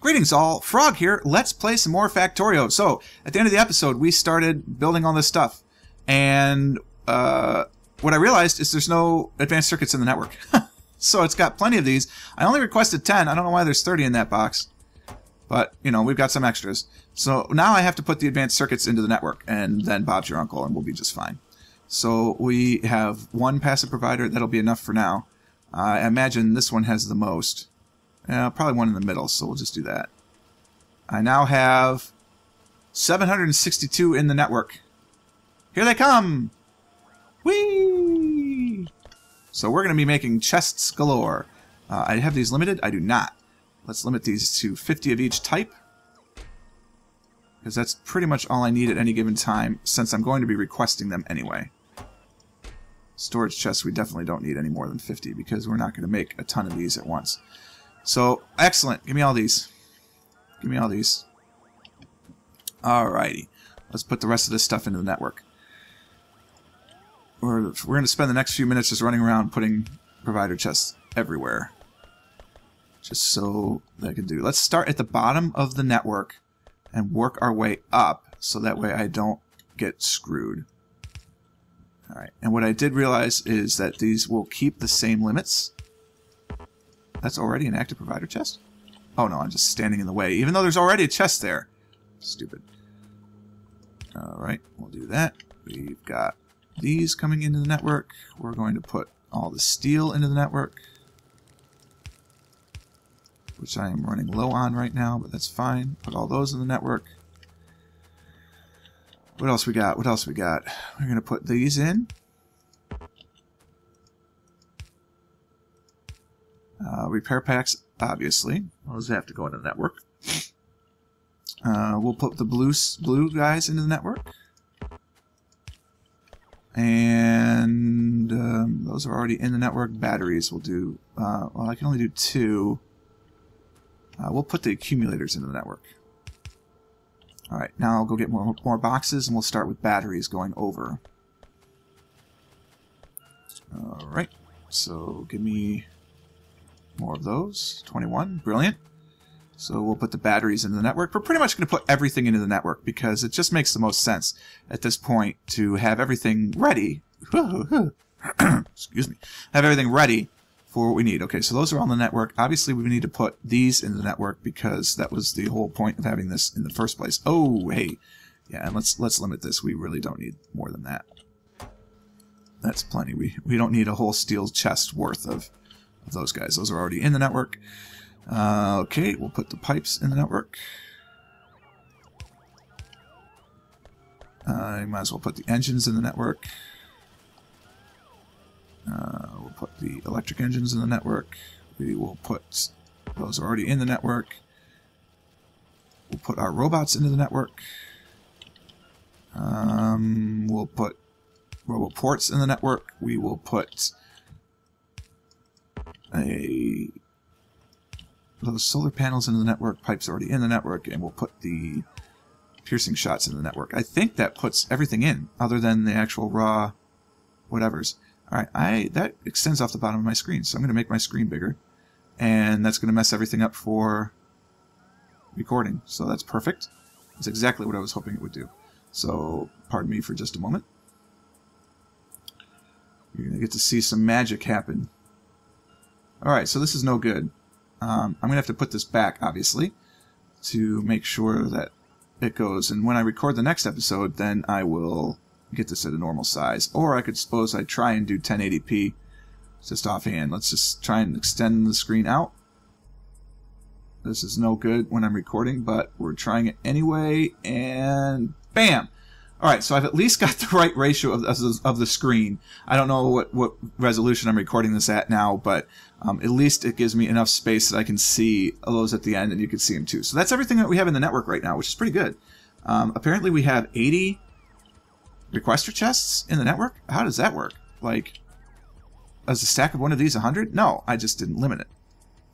Greetings all, Frog here. Let's play some more Factorio. So, at the end of the episode, we started building all this stuff. And what I realized is there's no advanced circuits in the network. So it's got plenty of these. I only requested 10. I don't know why there's 30 in that box. But, you know, we've got some extras. So now I have to put the advanced circuits into the network. And then Bob's your uncle and we'll be just fine. So we have one passive provider. That'll be enough for now. I imagine this one has the most. Probably one in the middle, so we'll just do that. I now have 762 in the network. Here they come! Whee! So we're going to be making chests galore. I have these limited? I do not. Let's limit these to 50 of each type. Because that's pretty much all I need at any given time, since I'm going to be requesting them anyway. Storage chests we definitely don't need any more than 50, because we're not going to make a ton of these at once. So, excellent. Give me all these. Give me all these. Alrighty. Let's put the rest of this stuff into the network. We're going to spend the next few minutes just running around putting provider chests everywhere. Just so that I can do. Let's start at the bottom of the network and work our way up so that way I don't get screwed. Alright. And what I did realize is that these will keep the same limits. That's already an active provider chest? Oh no, I'm just standing in the way, even though there's already a chest there. Stupid. Alright, we'll do that. We've got these coming into the network. We're going to put all the steel into the network, which I am running low on right now, but that's fine. Put all those in the network. What else we got? What else we got? We're going to put these in. Repair packs, obviously. Those have to go into the network. We'll put the blue guys into the network. And those are already in the network. Batteries we'll do. Well, I can only do 2. We'll put the accumulators into the network. Alright, now I'll go get more boxes, and we'll start with batteries going over. Alright, so give me more of those. 21, brilliant. So we'll put the batteries into the network. We're pretty much going to put everything into the network because it just makes the most sense at this point to have everything ready. Excuse me. Have everything ready for what we need. Okay, so those are on the network. Obviously, we need to put these in the network because that was the whole point of having this in the first place. Oh, hey. Yeah, and let's limit this. We really don't need more than that. That's plenty. We don't need a whole steel chest worth of those guys. Those are already in the network. Okay, we'll put the pipes in the network. I might as well put the engines in the network. We'll put the electric engines in the network. We will put those already in the network. We'll put our robots into the network. We'll put roboports in the network. We will put those solar panels into the network. Pipes already in the network, and we'll put the piercing shots in the network. I think that puts everything in, other than the actual raw whatevers. Alright, that extends off the bottom of my screen, so I'm going to make my screen bigger. And that's going to mess everything up for recording. So that's perfect. That's exactly what I was hoping it would do. So, pardon me for just a moment. You're going to get to see some magic happen. Alright, so this is no good. I'm going to have to put this back, obviously, to make sure that it goes. And when I record the next episode, then I will get this at a normal size. Or I could suppose I'd try and do 1080p just offhand. Let's just try and extend the screen out. This is no good when I'm recording, but we're trying it anyway, and bam! Alright, so I've at least got the right ratio of the screen. I don't know what resolution I'm recording this at now, but at least it gives me enough space that I can see those at the end, and you can see them too. So that's everything that we have in the network right now, which is pretty good. Apparently we have 80 requester chests in the network? How does that work? Like, is a stack of one of these 100? No, I just didn't limit it.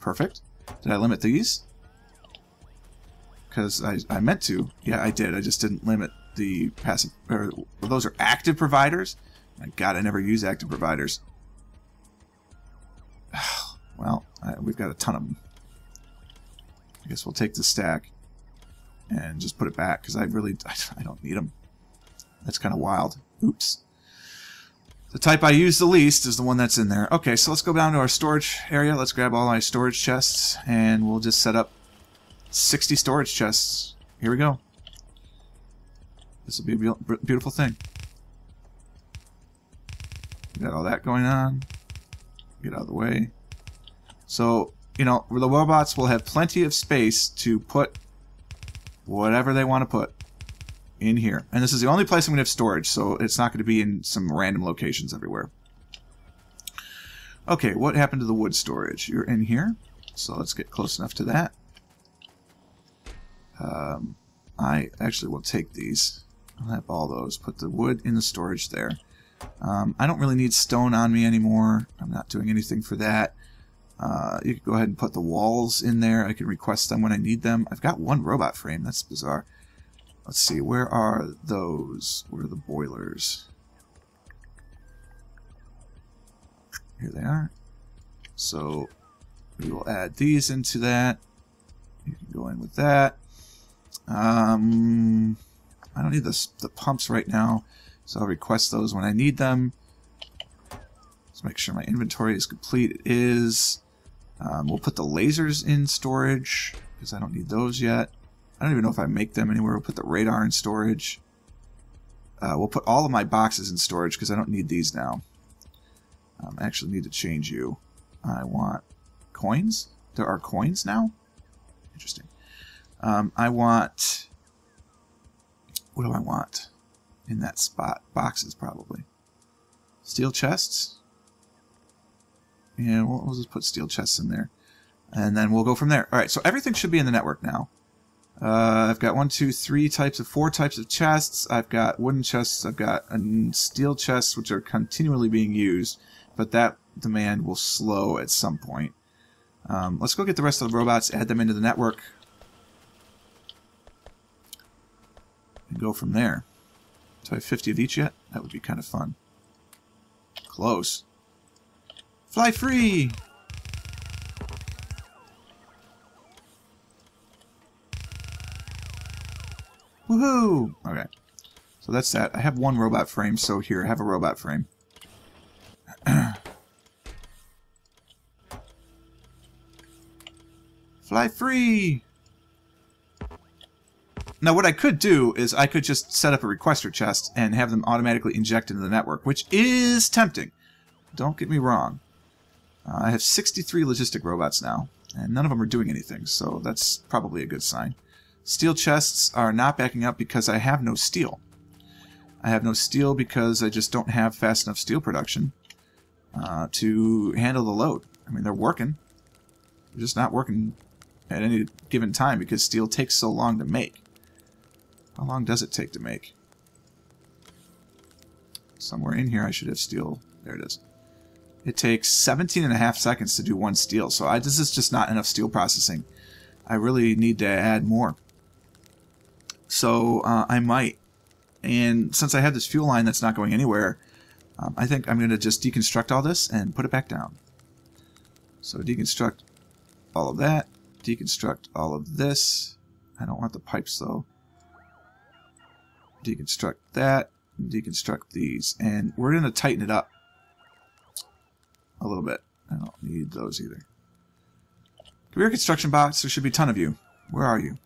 Perfect. Did I limit these? Because I meant to. Yeah, I did. I just didn't limit the passive. Or, well, those are active providers? My God, I never use active providers. Well, we've got a ton of them. I guess we'll take the stack and just put it back, because I don't need them. That's kind of wild. Oops. The type I use the least is the one that's in there. Okay, so let's go down to our storage area. Let's grab all my storage chests, and we'll just set up 60 storage chests. Here we go. This will be a beautiful thing. Got all that going on. Get out of the way. So, you know, the robots will have plenty of space to put whatever they want to put in here. And this is the only place I'm going to have storage, so it's not going to be in some random locations everywhere. Okay, what happened to the wood storage? You're in here, so let's get close enough to that. I actually will take these. I'll have all those. Put the wood in the storage there. I don't really need stone on me anymore. I'm not doing anything for that. You can go ahead and put the walls in there. I can request them when I need them. I've got one robot frame. That's bizarre. Let's see. Where are those? Where are the boilers? Here they are. So we will add these into that. You can go in with that. I don't need the pumps right now, so I'll request those when I need them. Let's make sure my inventory is complete. It is. We'll put the lasers in storage, because I don't need those yet. I don't even know if I make them anywhere. We'll put the radar in storage. We'll put all of my boxes in storage, because I don't need these now. I actually need to change you. I want coins. There are coins now? Interesting. I want... What do I want in that spot? Boxes, probably. Steel chests? Yeah, we'll just put steel chests in there. And then we'll go from there. Alright, so everything should be in the network now. I've got 4 types of chests. I've got wooden chests. I've got steel chests, which are continually being used. But that demand will slow at some point. Let's go get the rest of the robots, add them into the network, and go from there. Do I have 50 of each yet? That would be kind of fun. Close. Fly free! Woohoo! Okay. So that's that. I have one robot frame, so here, I have a robot frame. Fly free! Now what I could do is I could just set up a requester chest and have them automatically inject into the network, which is tempting. Don't get me wrong. I have 63 logistic robots now, and none of them are doing anything, so that's probably a good sign. Steel chests are not backing up because I have no steel. I have no steel because I just don't have fast enough steel production to handle the load. I mean, they're working. They're just not working at any given time because steel takes so long to make. How long does it take to make? Somewhere in here I should have steel. There it is. It takes 17.5 seconds to do one steel, so this is just not enough steel processing. I really need to add more. So I might. And since I have this fuel line that's not going anywhere, I think I'm going to just deconstruct all this and put it back down. So deconstruct all of that. Deconstruct all of this. I don't want the pipes though. Deconstruct that. Deconstruct these. And we're going to tighten it up a little bit. I don't need those either. Career construction bots, there should be a ton of you. Where are you?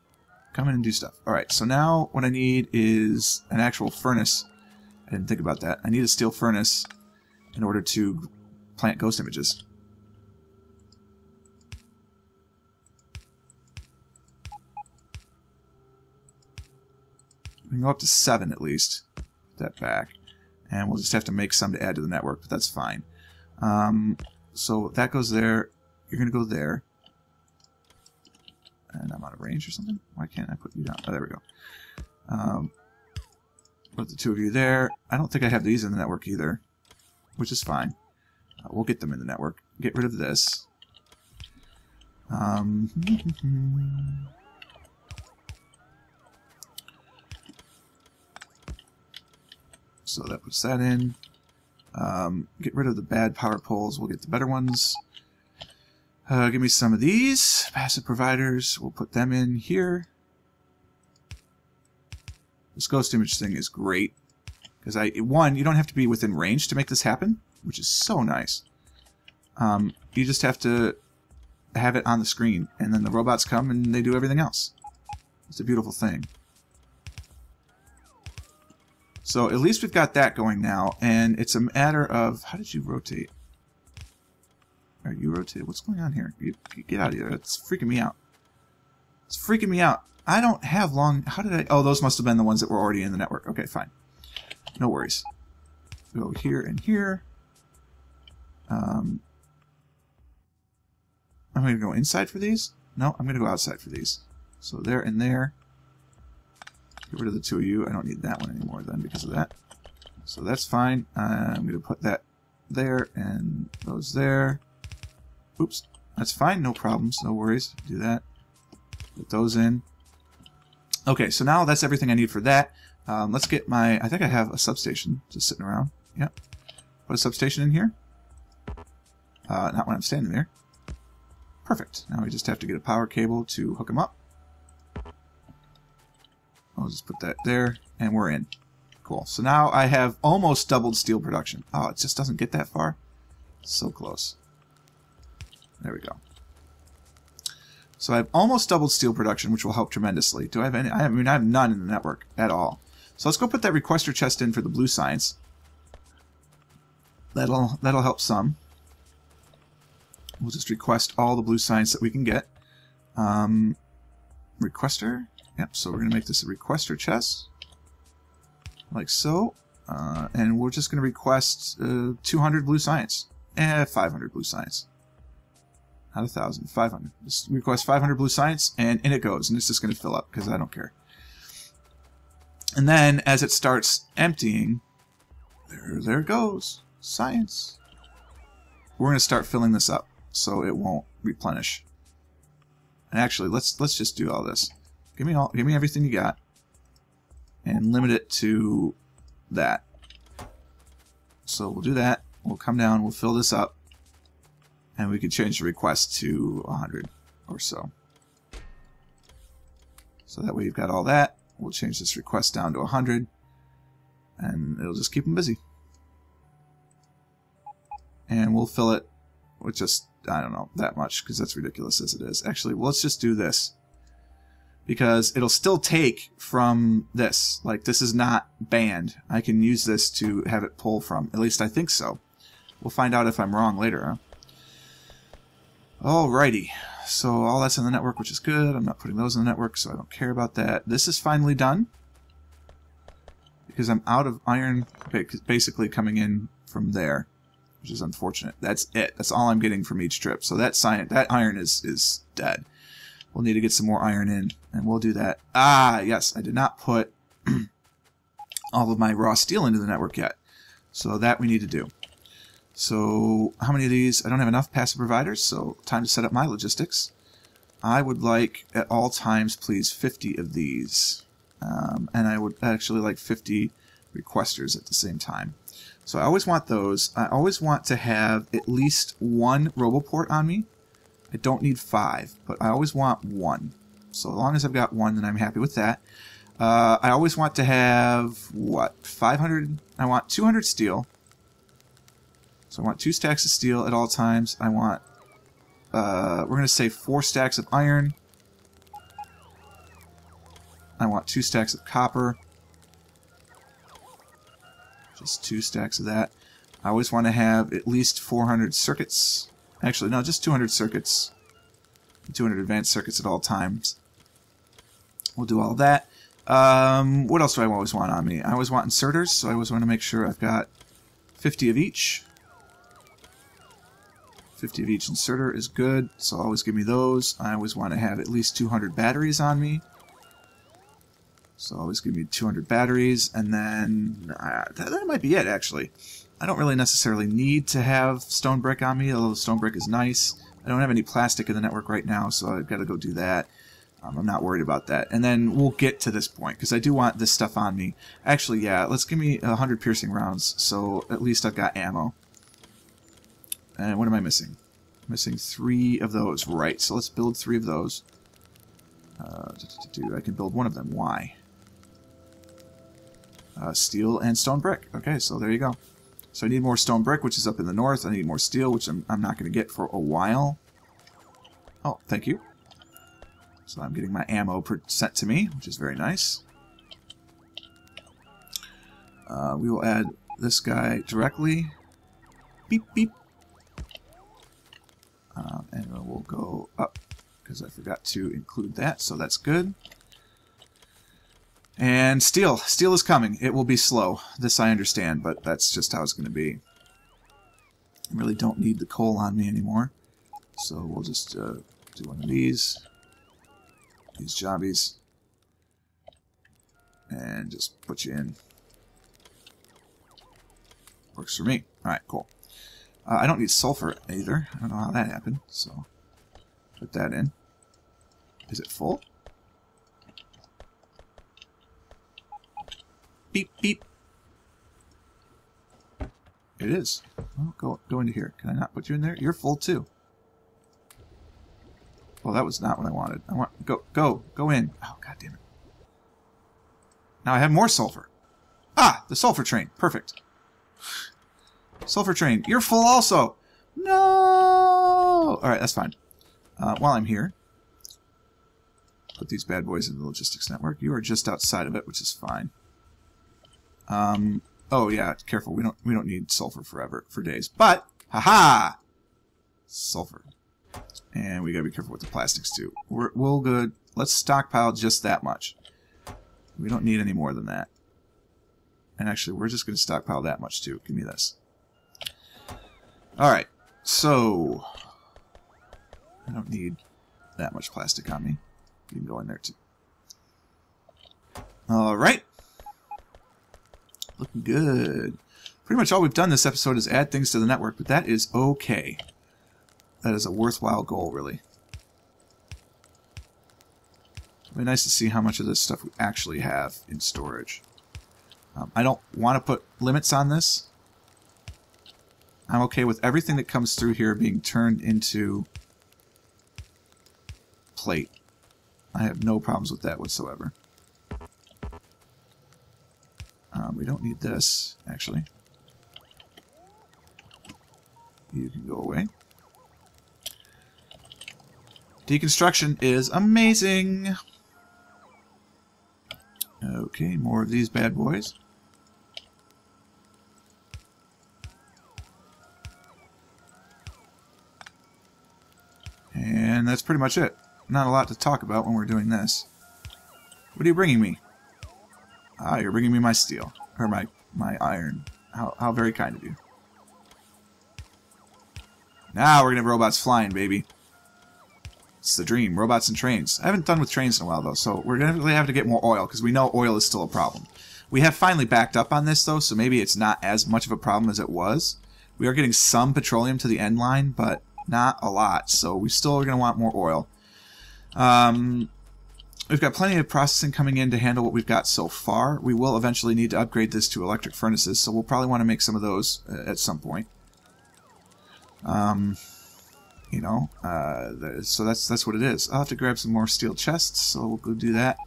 Come in and do stuff. Alright, so now what I need is an actual furnace. I didn't think about that. I need a steel furnace in order to plant ghost images. We can go up to 7 at least. Put that back. And we'll just have to make some to add to the network, but that's fine. So that goes there. You're going to go there. And I'm out of range or something? Why can't I put you down? Oh, there we go. Put the two of you there. I don't think I have these in the network either, which is fine. We'll get them in the network. Get rid of this. So that puts that in. Get rid of the bad power poles. We'll get the better ones. Give me some of these passive providers. We'll put them in here. This ghost image thing is great. Because one, you don't have to be within range to make this happen, which is so nice. You just have to have it on the screen, and then the robots come and they do everything else. It's a beautiful thing. So at least we've got that going now, and it's a matter of... How did you rotate? Are you rotated? What's going on here? Get out of here. It's freaking me out. It's freaking me out. I don't have long... How did I... Oh, those must have been the ones that were already in the network. Okay, fine. No worries. Go here and here. I'm going to go inside for these? No, I'm going to go outside for these. So there and there. Get rid of the two of you. I don't need that one anymore then because of that. So that's fine. I'm going to put that there and those there. Oops. That's fine. No problems. No worries. Do that. Put those in. Okay, so now that's everything I need for that. Let's get my... I think I have a substation just sitting around. Yep. Put a substation in here. Not when I'm standing there. Perfect. Now we just have to get a power cable to hook them up. I'll just put that there, and we're in. Cool. So now I have almost doubled steel production. Oh, it just doesn't get that far. So close. There we go. So I have almost doubled steel production, which will help tremendously. Do I have any? I mean, I have none in the network at all. So let's go put that requester chest in for the blue science. That'll help some. We'll just request all the blue science that we can get. Requester. Yep, so we're going to make this a requester chest. Like so. And we're just going to request 200 blue science. 500 blue science. Not 1,000. 500. Just request 500 blue science, and in it goes. And it's just going to fill up, because I don't care. And then, as it starts emptying, there it goes. Science. We're going to start filling this up, so it won't replenish. And actually, let's just do all this. Give me everything you got, and limit it to that. So we'll do that. We'll come down. We'll fill this up, and we can change the request to 100 or so. So that way you've got all that. We'll change this request down to 100, and it'll just keep them busy. And we'll fill it with just, I don't know, that much, because that's ridiculous as it is. Actually, well, let's just do this. Because it'll still take from this. Like, this is not banned. I can use this to have it pull from. At least I think so. We'll find out if I'm wrong later, huh? Alrighty. So all that's in the network, which is good. I'm not putting those in the network, so I don't care about that. This is finally done. Because I'm out of iron basically coming in from there. Which is unfortunate. That's it. That's all I'm getting from each trip. So that iron is dead. We'll need to get some more iron in, and we'll do that. Ah, yes, I did not put all of my raw steel into the network yet. So that we need to do. So how many of these? I don't have enough passive providers, so time to set up my logistics. I would like, at all times, please, 50 of these. And I would actually like 50 requesters at the same time. So I always want those. I always want to have at least one RoboPort on me. I don't need 5, but I always want 1. So as long as I've got 1, then I'm happy with that. I always want to have, what, 500? I want 200 steel. So I want 2 stacks of steel at all times. I want, we're going to say 4 stacks of iron. I want 2 stacks of copper. Just 2 stacks of that. I always want to have at least 400 circuits. Actually, no, just 200 circuits. 200 advanced circuits at all times. We'll do all that. What else do I always want on me? I always want inserters, so I always want to make sure I've got 50 of each. 50 of each inserter is good, so always give me those. I always want to have at least 200 batteries on me. So always give me 200 batteries, and then that might be it, actually. I don't really necessarily need to have stone brick on me, although stone brick is nice. I don't have any plastic in the network right now, so I've got to go do that. I'm not worried about that. And then we'll get to this point, because I do want this stuff on me. Actually, yeah, let's give me 100 piercing rounds, so at least I've got ammo. And what am I missing? Missing 3 of those. Right, so let's build 3 of those. I can build one of them. Why? Steel and stone brick. Okay, so there you go. So I need more stone brick, which is up in the north. I need more steel, which I'm not going to get for a while. Oh, thank you. So I'm getting my ammo sent to me, which is very nice. We will add this guy directly. Beep, beep. And we'll go up, because I forgot to include that, so that's good. And steel. Steel is coming. It will be slow. This I understand, but that's just how it's going to be. I really don't need the coal on me anymore. So we'll just do one of these jobbies. And just put you in. Works for me. Alright, cool. I don't need sulfur either. I don't know how that happened, so put that in. Is it full? Beep, beep. It is. Oh, go into here. Can I not put you in there? You're full too. Well, that was not what I wanted. I want go in. Oh, god damn it. Now I have more sulfur. Ah, the sulfur train. Perfect. Sulfur train. You're full also. No. All right, that's fine. While I'm here, put these bad boys in the logistics network. You are just outside of it, which is fine. Oh yeah, careful. We don't need sulfur for days. But haha, sulfur. And we gotta be careful with the plastics too. We're good. Let's stockpile just that much. We don't need any more than that. And actually, we're just gonna stockpile that much too. Give me this. All right. So I don't need that much plastic on me. You can go in there too. All right. Looking good. Pretty much all we've done this episode is add things to the network, but that is okay. That is a worthwhile goal, really. It'd be nice to see how much of this stuff we actually have in storage. I don't want to put limits on this. I'm okay with everything that comes through here being turned into plate. I have no problems with that whatsoever. We don't need this, actually. You can go away. Deconstruction is amazing! Okay, more of these bad boys. And that's pretty much it. Not a lot to talk about when we're doing this. What are you bringing me? Ah, you're bringing me my steel. Or my iron. How very kind of you. Now we're going to have robots flying, baby. It's the dream. Robots and trains. I haven't done with trains in a while, though, so we're going to really have to get more oil, because we know oil is still a problem. We have finally backed up on this, though, so maybe it's not as much of a problem as it was. We are getting some petroleum to the end line, but not a lot, so we still are going to want more oil. We've got plenty of processing coming in to handle what we've got so far. We will eventually need to upgrade this to electric furnaces, so we'll probably want to make some of those at some point. You know, so that's what it is. I'll have to grab some more steel chests, so we'll go do that.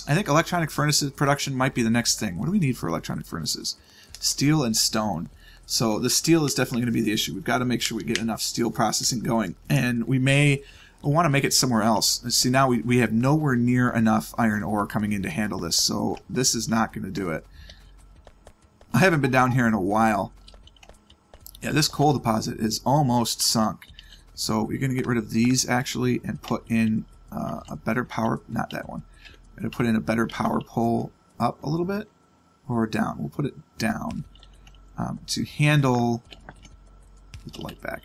I think electronic furnaces production might be the next thing. What do we need for electronic furnaces? Steel and stone. So the steel is definitely going to be the issue. We've got to make sure we get enough steel processing going, and we may want to make it somewhere else. See, now we have nowhere near enough iron ore coming in to handle this, so this is not going to do it. I haven't been down here in a while. Yeah, this coal deposit is almost sunk. So we're going to get rid of these, actually, and put in a better power... Not that one. I'm going to put in a better power pole up a little bit, or down. We'll put it down to handle... Put the light back.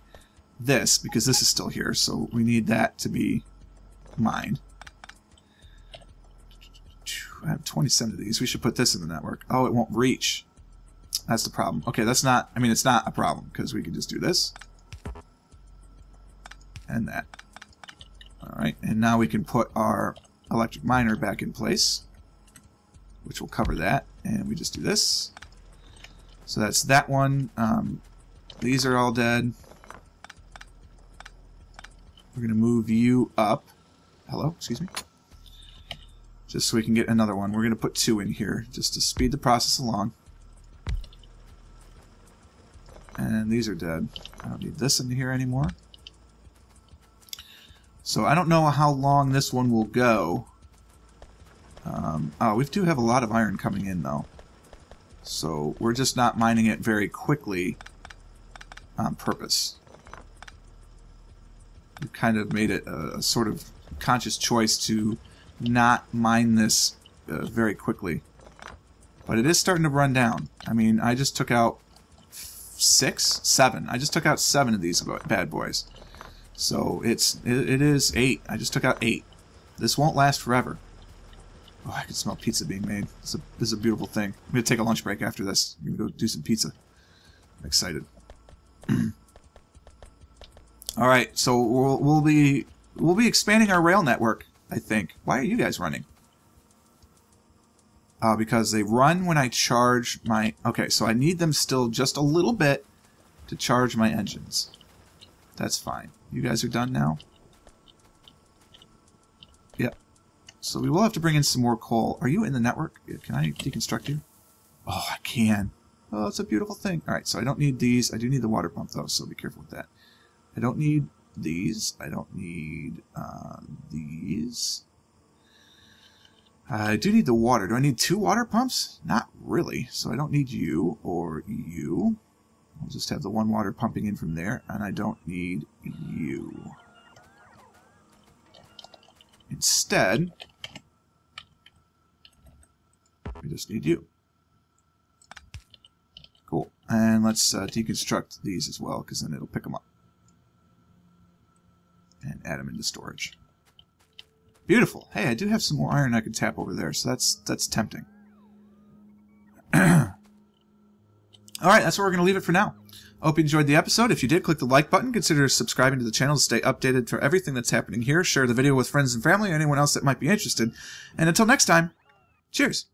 This, because this is still here, so we need that to be mined. I have 27 of these. We should put this in the network. Oh, it won't reach. That's the problem. Okay, that's not... I mean, it's not a problem, because we can just do this. And that. Alright, and now we can put our electric miner back in place, which will cover that. And we just do this. So that's that one. These are all dead. We're going to move you up. Hello, excuse me. Just so we can get another one. We're going to put 2 in here just to speed the process along. And these are dead. I don't need this in here anymore. So I don't know how long this one will go. Oh, we do have a lot of iron coming in, though. So we're just not mining it very quickly on purpose. We kind of made it a sort of conscious choice to not mine this very quickly. But it is starting to run down. I mean, I just took out 7. I just took out 7 of these bad boys. So it is 8. I just took out 8. This won't last forever. Oh, I can smell pizza being made. This is a beautiful thing. I'm going to take a lunch break after this. I'm going to go do some pizza. I'm excited. All right, so we'll be expanding our rail network, I think. Why are you guys running? Because they run when I charge my... Okay, so I need them still just a little bit to charge my engines. That's fine. You guys are done now? Yep. So we will have to bring in some more coal. Are you in the network? Can I deconstruct you? Oh, I can. Oh, it's a beautiful thing. All right, so I don't need these. I do need the water pump, though, so be careful with that. I don't need these. I don't need these. I do need the water. Do I need 2 water pumps? Not really. So I don't need you or you. I'll just have the 1 water pumping in from there, and I don't need you. Instead, we just need you. Cool. And let's deconstruct these as well, because then it'll pick them up. And add them into storage. Beautiful. Hey, I do have some more iron I can tap over there, so that's tempting. Alright, that's where we're going to leave it for now. I hope you enjoyed the episode. If you did, click the like button. Consider subscribing to the channel to stay updated for everything that's happening here. Share the video with friends and family or anyone else that might be interested. And until next time, cheers!